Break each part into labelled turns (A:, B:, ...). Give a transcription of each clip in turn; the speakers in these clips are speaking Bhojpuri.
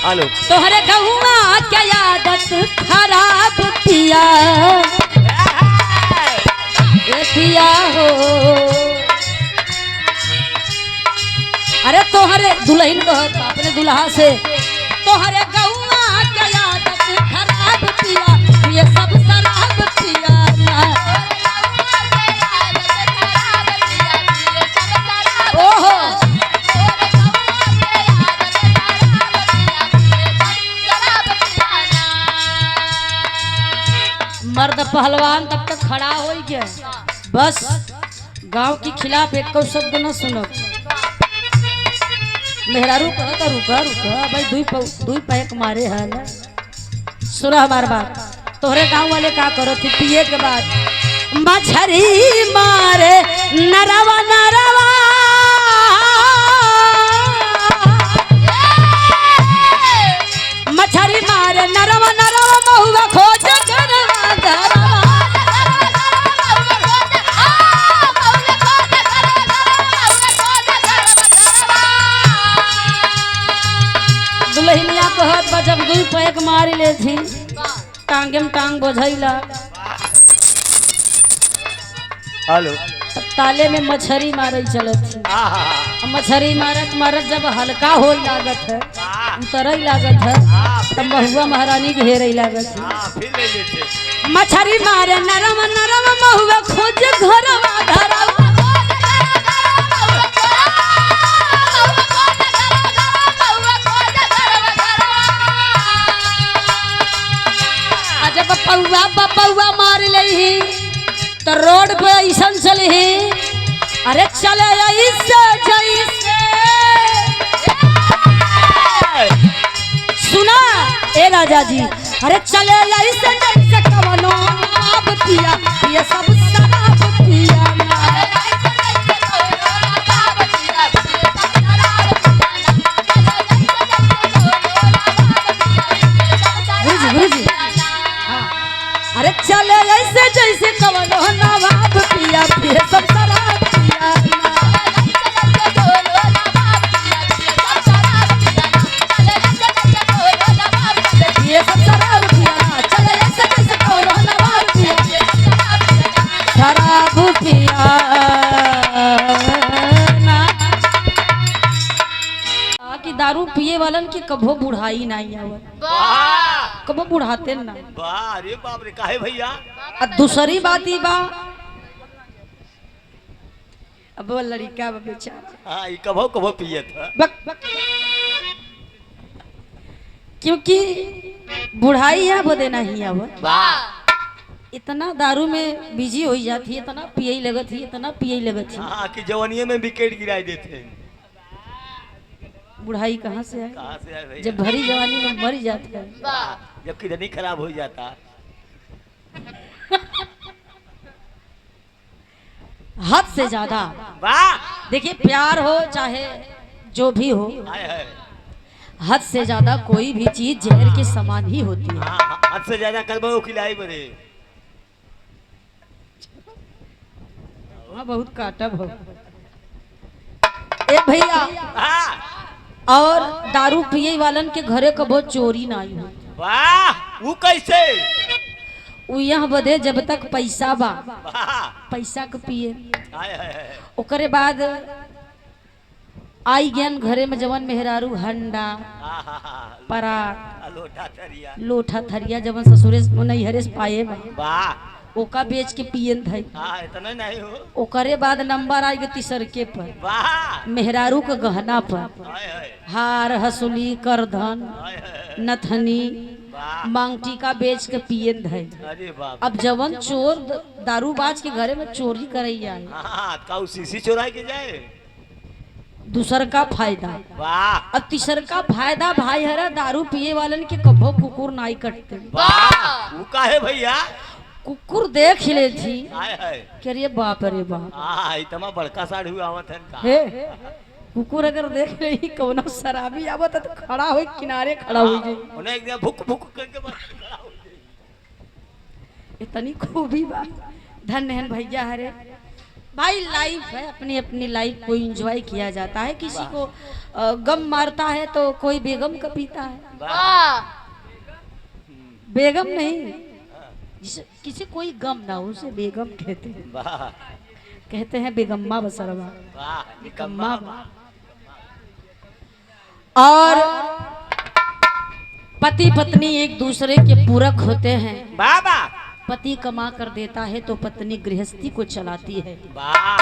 A: हेलो
B: तोहरे गहुआ क्या आदत खराब पिया ए पिया हो। अरे तोहरे दुल्हन कहत अपने दुल्हा से तोहरे गहुआ क्या आदत खराब पिया ये सब शराब पिया ना। ओहो मर्द पहलवान तब तक खड़ा हो गया बस गांव के खिलाफ एक को शब्द न सुनो। मेहरारू कहता रुका रुका भाई दुई पैक मारे है ना। सुना हमार बात तोहरे गांव वाले का करो थी पिए के बाद मछरी मारे नरवा नरवा मछरी मारे नरवा नरवा महुआ खोज करवा धरवा। दुल्हनिया कहत बा जब दुई पैक मारी ले थी टांगे में टांग बोझैला
A: हेलो
B: ताले में मछरी मारे चलत थी। मछरी मारत मारत जब हल्का हो लागत है उतर लागत है तब महुआ महारानी घेरे लागत है। मछरी मारे नरम नरम महुआ खोज घरवा धरवा। जब बपौआ मार ले तो रोड पे ऐसा चले ही अरे चले ऐसे जैसे सुना ए राजा जी अरे चले ऐसे जैसे कवनो आप पिया ये सब शराब पिया। अरे चले ऐसे जैसे कवनो नवाब पिया पिए सब शराब पिया। ये सब शराब पिया चले ऐसे जैसे कवनो नवाब पिया शराब पिया ना। कि दारू पिए वालन की कभो बुढ़ाई नहीं आवत कबो बुढ़ाते ना।
A: अरे बाप रे काहे भैया।
B: दूसरी बात ही बा अब वो लड़का बेचारा
A: हाँ कभो कभो पिए था
B: क्योंकि बुढ़ाई है बदे नहीं अब इतना दारू में बिजी हो जाती है इतना पिए लगत ही इतना पिए लगत ही।
A: हाँ कि जवानिये में विकेट गिराई देते हैं।
B: बुढ़ाई कहाँ से है
A: भैया
B: जब भरी जवानी में मर जाता है
A: जब किडनी खराब हो जाता।
B: हद से ज्यादा देखिए प्यार हो चाहे जो भी हो हद से ज्यादा कोई भी चीज जहर के समान ही होती है।
A: हद से ज्यादा करबो खिलाई बने
B: वहाँ बहुत काटब हो ए भैया। और दारू पिए वालन के घरे कबो चोरी नहीं हो।
A: वाह वो कैसे
B: वो यहाँ बदे जब तक पैसा बा पैसा के पिए ओकरे बाद आई ज्ञान घरे में जवन मेहरारू हंडा पराग लोठा थरिया जवन ससुरे नैहरे से पाए ओका बेच के पियन थे।
A: इतना नहीं हो
B: ओकरे बाद नंबर आई तीसरके पर मेहरारू के गहना पर हार हसुली करधन नथनी मांगटी का बेच के पियन थे। अब जवन चोर दारूबाज के घरे में चोरी करे जाए
A: शीशी चोराई के जाए
B: दूसर का फायदा अब तीसर का फायदा भाई हरा दारू पिए वालन के कभो कुकुर नाई कटते
A: वो काहे भैया
B: कुकुर देख ले थी करिए बाप रे बाप
A: इतना बड़का साड़ी हुआ आवत
B: है कुकुर अगर देख रही कौनो शराबी आवत तो खड़ा हो किनारे खड़ा हो जाए
A: उन्हें एकदम भुक भुक करके खड़ा हो जाए।
B: इतनी खूबी बा धन्य है भैया हरे भाई लाइफ है, अपनी अपनी लाइफ को एंजॉय किया जाता है। किसी को गम मारता है तो कोई बेगम का पीता है, बेगम नहीं, किसी कोई गम ना हो उसे बेगम कहते हैं, कहते हैं बेगम्मा बसरवा, निकम्मा। और पति पत्नी एक दूसरे के पूरक होते हैं।
A: बाबा
B: पति कमा कर देता है तो पत्नी गृहस्थी को चलाती है।
A: वाह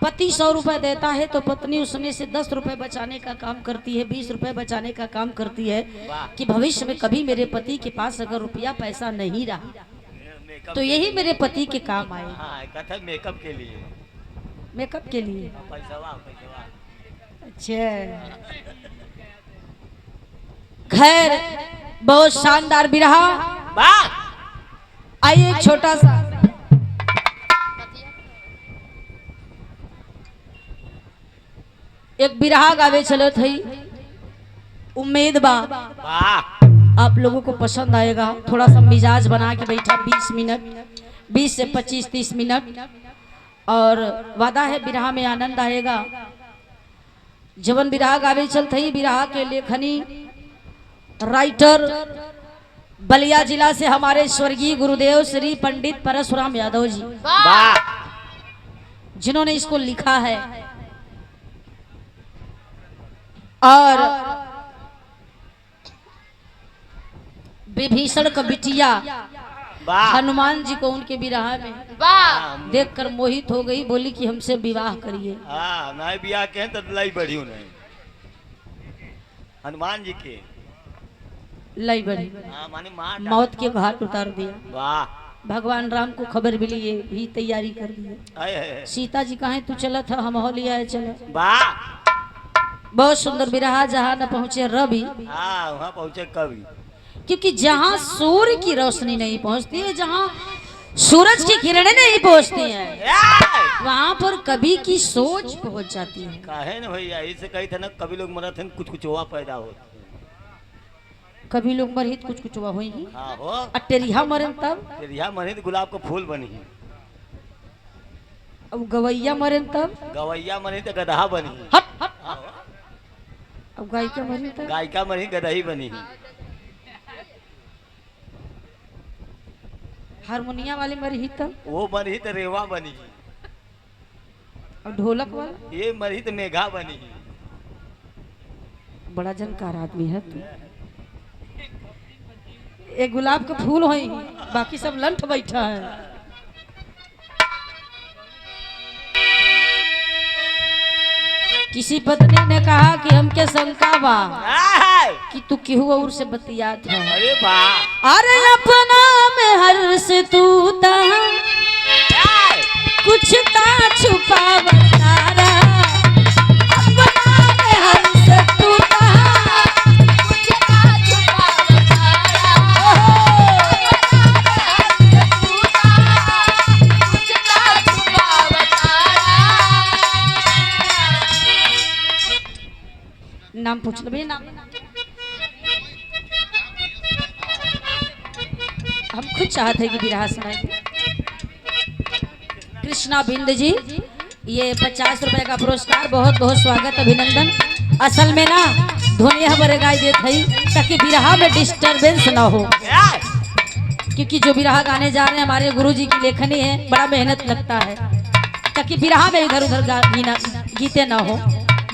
B: पति 100 रुपए देता है तो पत्नी उसमें से 10 रुपए बचाने का काम करती है, 20 रुपए बचाने का काम करती है कि भविष्य में कभी मेरे पति के पास अगर रुपया पैसा नहीं रहा तो यही मेरे पति के काम आए।
A: हाँ, कथा मेकअप के लिए,
B: मेकअप के लिए।
A: पैसा।
B: अच्छा, खैर बहुत शानदार बिरहा।
A: वाह
B: आइए एक छोटा सा एक बिरहा गावे चलो थई, उम्मीद बा आप लोगों को पसंद आएगा। थोड़ा सा मिजाज बना के बैठा 20 मिनट, 20 से 25-30 मिनट, और वादा है बिरहा में आनंद आएगा। जवन बिरहा गावे चल थई, बिरहा के लेखनी राइटर बलिया जिला से हमारे स्वर्गीय गुरुदेव श्री पंडित परशुराम यादव जी, जिन्होंने इसको लिखा है। और विभीषण का बिटिया हनुमान जी को उनके विवाह में देखकर मोहित हो गई, बोली कि हमसे विवाह करिए।
A: नहीं बियाह के तो लाई बढ़ी नहीं, हनुमान जी के
B: लाई बढ़ी,
A: माने
B: मौत के घाट उतार दिया।
A: वाह
B: भगवान राम को खबर मिली, ये भी तैयारी कर दी। सीता जी कहाँ तू चला था, हम हो लिया है चला।
A: वाह
B: बहुत सुंदर बिरहा, जहाँ न पहुँचे रवि
A: वहाँ पहुँचे कवि,
B: क्योंकि जहाँ सूर्य की रोशनी नहीं पहुँचती है, जहाँ सूरज की किरणें नहीं पहुँचती हैं, वहाँ पर कवि की सोच पहुँच जाती है।
A: काहे न भैया, इसे कही था ना, कभी लोग मरत हैं कुछ कुछ हुआ पैदा हो,
B: कभी लोग मरहित कुछ कुछ हुआ हुई ही।
A: हाँ हो,
B: टेरिया मरे तब,
A: टेरिया मरहित गुलाब का फूल बनी,
B: अब गवैया मरे तब,
A: गवैया मरहित गधा बनी,
B: हट हट, अब गायिका मरी तब,
A: गायिका मरहित गदही बनी,
B: हारमोनिया वाले मरी तब,
A: वो मरहित रेवा बनी,
B: और ढोलक वाला
A: ये मरहित मेघा बनी।
B: बड़ा जानकार आदमी है तू। एक गुलाब का फूल होई, बाकी सब लंठ बैठा है। किसी पत्नी ने कहा कि हमके शंका बा कि तू केहू और से बतियात है।
A: अरे वाह,
B: अरे अपना में हर से तू कुछ ता छुपावता रहा, अपना में हर से तू कुछ ता छुपावता रहा, कुछ ता छुपावता रहा। नाम पूछ लो भैया, नाम हम खुद चाहते हैं कि बिरहा सुनाएं। कृष्णा बिंद जी, ये 50 रुपए का पुरस्कार, बहुत बहुत स्वागत, अभिनंदन। असल में ना ध्वनि हमारे गाय देते हैं ताकि बिरहा में डिस्टरबेंस ना हो, क्योंकि जो बिरहा गाने जा रहे हैं हमारे गुरुजी की लेखनी है, बड़ा मेहनत लगता है, ताकि बिरहा में इधर उधर गीते ना हो,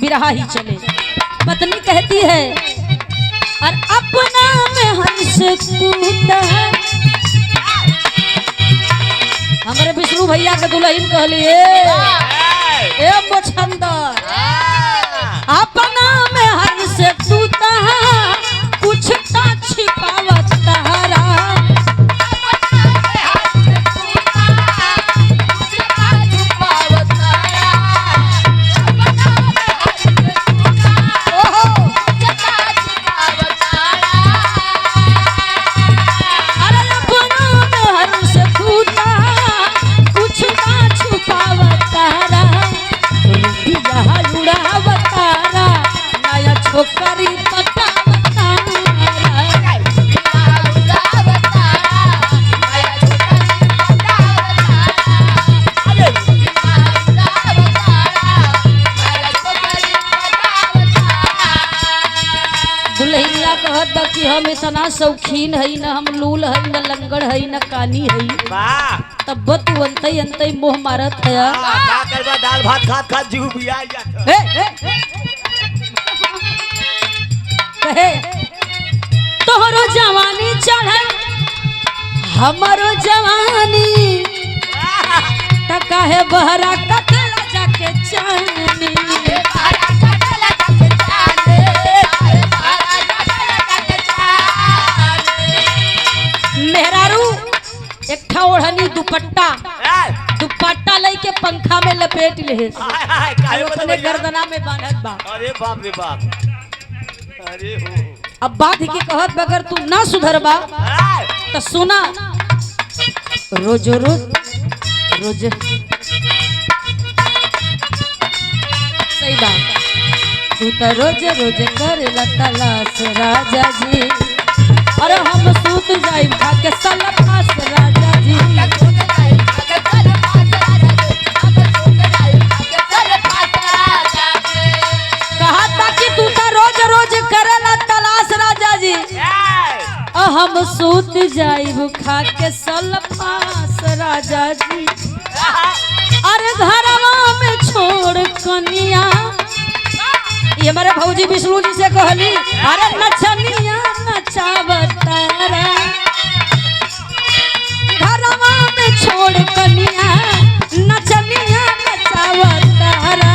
B: बिरहा ही चले। पत्नी कहती है, और अपना में हंस तूता, हमारे विष्णु भैया के दुल्हन कहलिए ए मोछंदर, अपना में हंस तूता कुछ ता छिपावत तारा, छुपावतारा, रुपया उड़ावतारा, नया कि हम इतना शौकीन है न, हम लूल है न, लंगड़ है न, कानी है, तब तू अंतई अंतई मोह मारत है।
A: का करबा दाल भात खात खात जीव बिया जात।
B: कहे तोहरो जवानी चढ़ल हमारो जवानी त काहे बहरा कटला जाके चानी। मेहरारू एक ठा ओढ़नी दुपट्टा लेके पंखा में लपेट ले, अपने गर्दना में बांधत बा।
A: अरे बाप रे बाप, अरे हो।
B: अब बात ही की कहत बगर तू ना सुधरबा तो सुना। रोज रोज रोज सही बात, तू तो रोज रोज कर तलाश राजा जी, अरे हम सूत जाई भाग्य सलफास राजा जी। कहा था कि तू तो रोज रोज करेला तलाश राजा जी, हम सूत जाई खा के सलफास राजा जी। अरे घरवा में छोड़ कनिया, ये हमारे भौजी विष्णु जी से कहली, अरे नचनिया नचावतारा, घरवा में छोड़ कनिया नचनिया नचावतारा।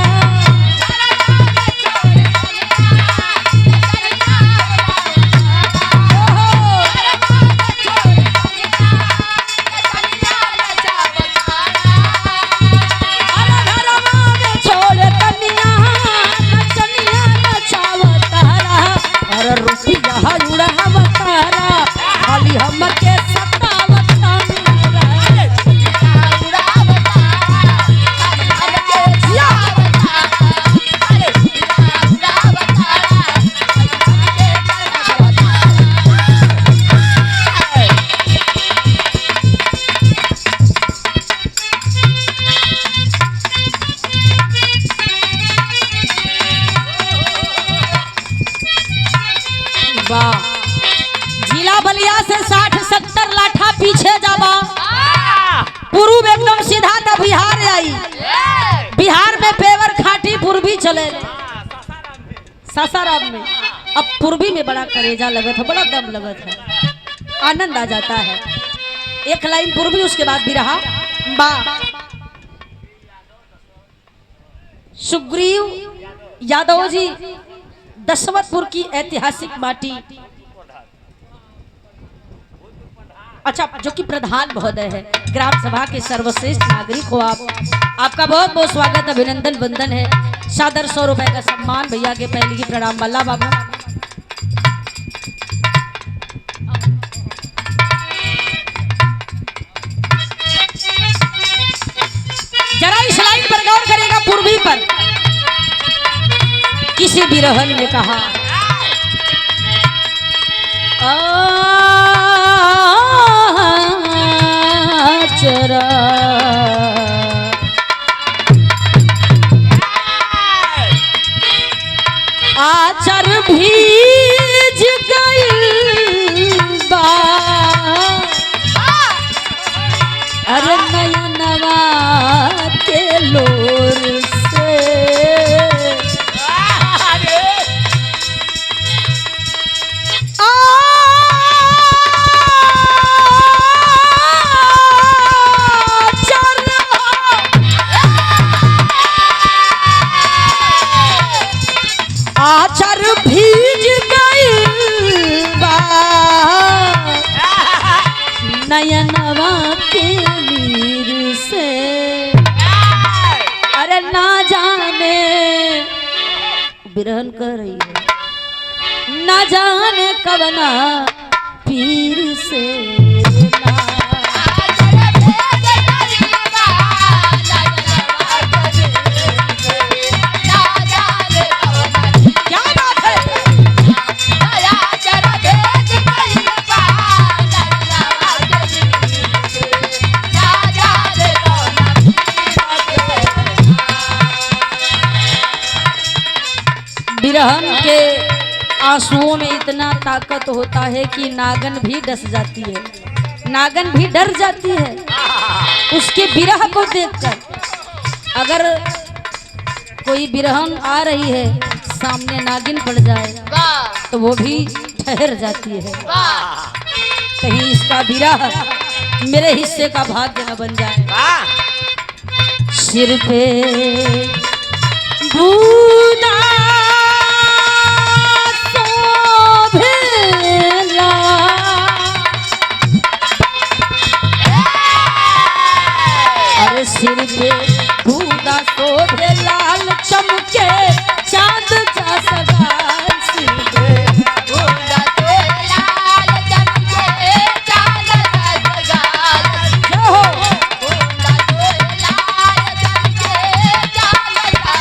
B: जिला बलिया से 60-70 लाठा पीछे जाबा, पूर्व एकदम सीधा था बिहार आई, बिहार में पेवर खाटी पूर्वी चले सासाराम में। अब पूर्वी में बड़ा करेजा लगत है, बड़ा दम लगत है, आनंद आ जाता है। एक लाइन पूर्वी उसके बाद भी रहा बा। सुग्रीव यादव जी दशवतपुर की ऐतिहासिक माटी, अच्छा जो कि प्रधान महोदय है, ग्राम सभा के सर्वश्रेष्ठ नागरिक हो आप, आपका बहुत बहुत स्वागत अभिनंदन वंदन है। सादर 100 रुपए का सम्मान, भैया के पहले की प्रणाम। बल्ला बाबू जरा इस लाइन पर गौर करेगा, पूर्वी पर किसी बिरहन ने कहा, चरा आचर भीज गई बा, अरे नयनवा के लोर से आचर भीज गई बा, नयनवा के नीर से, अरे ना जाने बिरहन कर रही है, ना जाने कबना पीर से बिरहन के आंसुओं में इतना ताकत होता है कि नागन भी डस जाती है, नागन भी डर जाती है उसके विरह को देखकर। अगर कोई बिरहन आ रही है सामने नागिन पड़ जाए तो वो भी ठहर जाती है, कहीं इसका विरह मेरे हिस्से का भाग्य न बन जाए। सिर पे बूंदा शोभेला, अरे सिर पे बूंदा शोभे लाल चमके चांद का सगार। सिर पे बूंदा शोभे लाल चमके चांद का सगार। हो बूंदा शोभे लाल चमके चांद का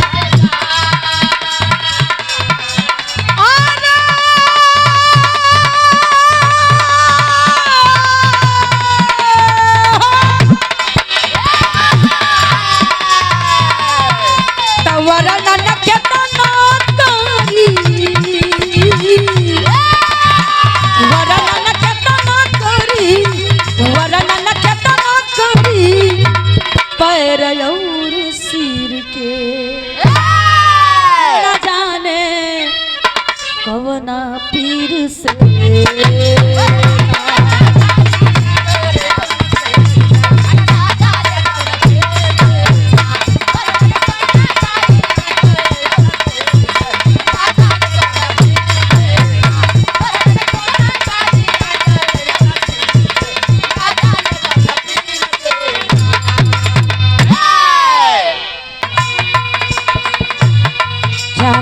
B: सिर के न जाने कवना पीर से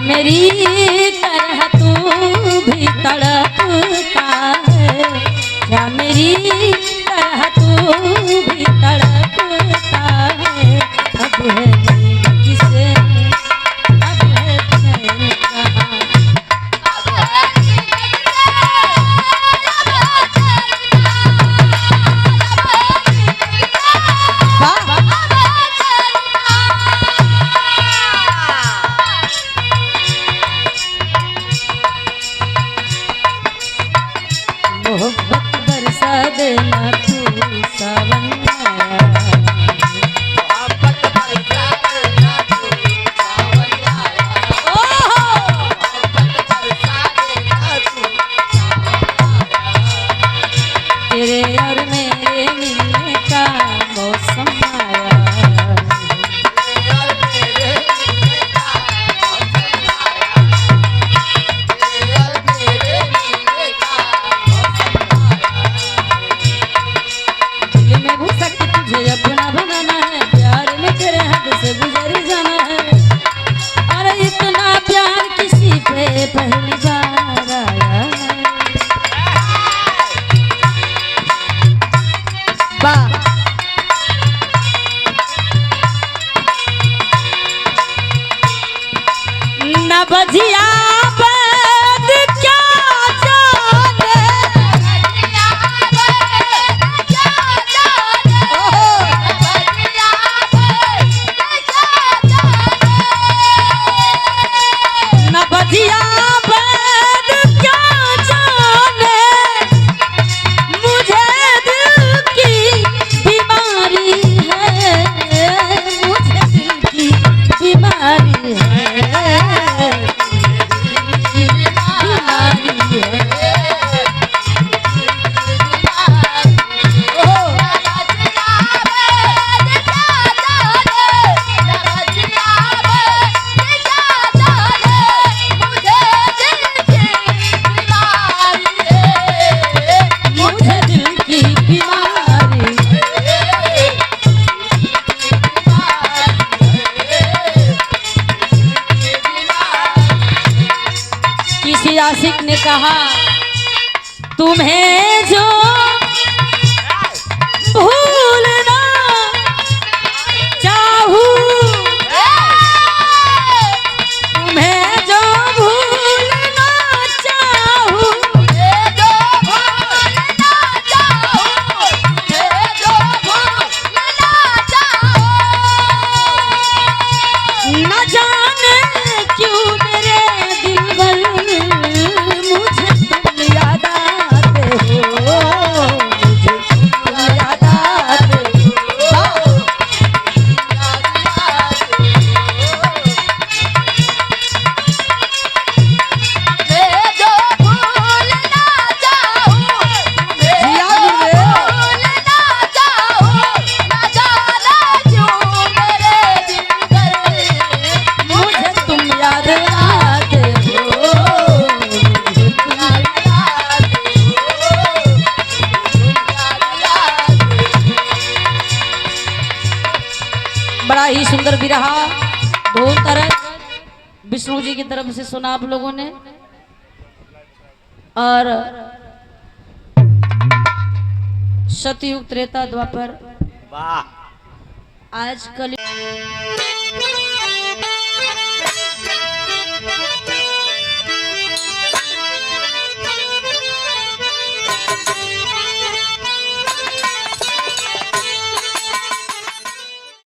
B: मेरी तरह तू भी तड़पता है, क्या मेरी तरह तू भी तड़पता है। अब है नींद किसे, अब है चैन कहाँ। मोहब्बत बरसा देना तू सावन तेरे और मेरे मिलने का मौसम आया। अपना बनाना है, प्यार में तेरे हद से गुजर जाना है। अरे इतना प्यार किसी पे पहली बार आया है। वाह न बजिया आशिक ने कहा तुम्हें जो भूलना चाहूं, तुम्हें जो भूलना चाहूं, न जाने क्यों मेरे दिल भर ही सुंदर बिरहा दो तरफ विष्णु जी की तरफ से सुना आप लोगों ने। और सतयुग त्रेता द्वापर
A: वाह
B: आज कल